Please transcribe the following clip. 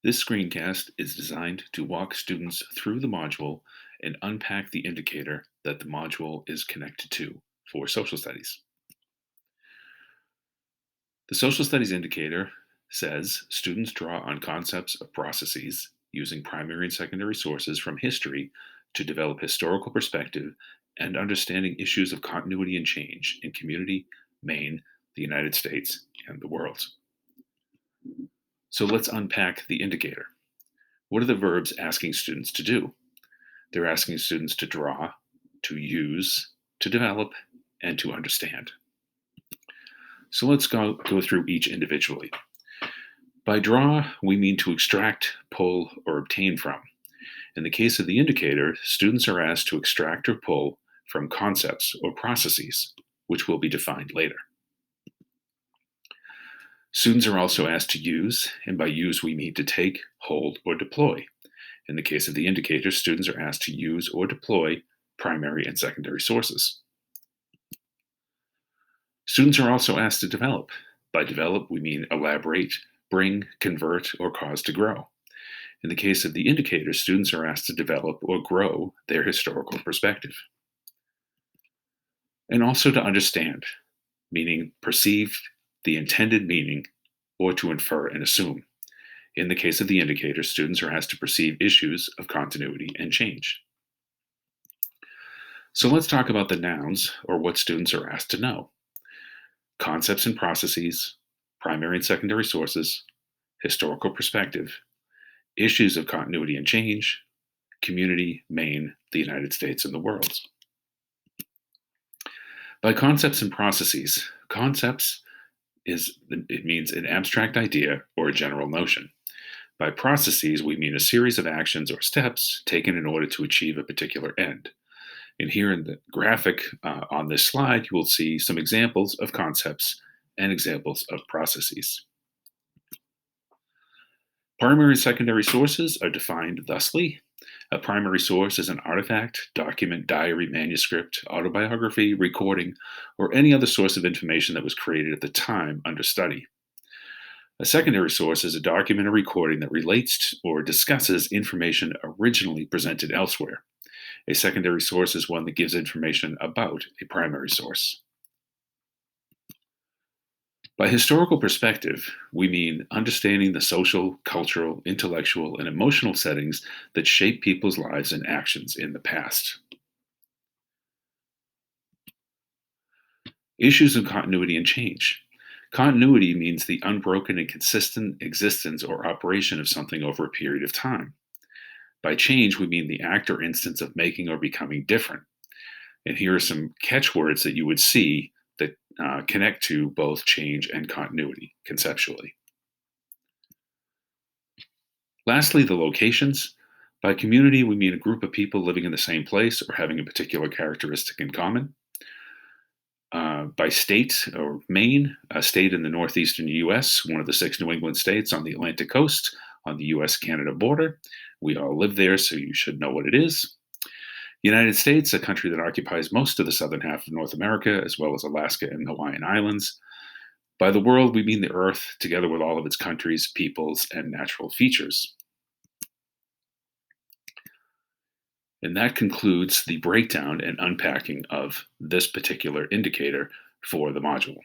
This screencast is designed to walk students through the module and unpack the indicator that the module is connected to for social studies. The social studies indicator says students draw on concepts of processes using primary and secondary sources from history to develop historical perspective and understanding issues of continuity and change in community, Maine, the United States, and the world. So let's unpack the indicator. What are the verbs asking students to do? They're asking students to draw, to use, to develop, and to understand. So let's go through each individually. By draw, we mean to extract, pull, or obtain from. In the case of the indicator, students are asked to extract or pull from concepts or processes, which will be defined later. Students are also asked to use, and by use we mean to take, hold, or deploy. In the case of the indicator, students are asked to use or deploy primary and secondary sources. Students are also asked to develop. By develop, we mean elaborate, bring, convert, or cause to grow. In the case of the indicator, students are asked to develop or grow their historical perspective. And also to understand, meaning perceive the intended meaning or to infer and assume. In the case of the indicator, students are asked to perceive issues of continuity and change. So let's talk about the nouns, or what students are asked to know. Concepts and processes, primary and secondary sources, historical perspective, issues of continuity and change, community, Maine, the United States, and the world. By concepts and processes, concepts it means an abstract idea or a general notion. By processes, we mean a series of actions or steps taken in order to achieve a particular end. And here in the graphic on this slide, you will see some examples of concepts and examples of processes. Primary and secondary sources are defined thusly. A primary source is an artifact, document, diary, manuscript, autobiography, recording, or any other source of information that was created at the time under study. A secondary source is a document or recording that relates to or discusses information originally presented elsewhere. A secondary source is one that gives information about a primary source. By historical perspective, we mean understanding the social, cultural, intellectual, and emotional settings that shape people's lives and actions in the past. Issues of continuity and change. Continuity means the unbroken and consistent existence or operation of something over a period of time. By change, we mean the act or instance of making or becoming different. And here are some catchwords that you would see that connect to both change and continuity conceptually. Lastly, the locations. By community, we mean a group of people living in the same place or having a particular characteristic in common. By state or Maine, a state in the northeastern US, one of the 6 New England states on the Atlantic coast on the US Canada border. We all live there, so you should know what it is. United States, a country that occupies most of the southern half of North America, as well as Alaska and Hawaiian Islands. By the world, we mean the Earth, together with all of its countries, peoples, and natural features. And that concludes the breakdown and unpacking of this particular indicator for the module.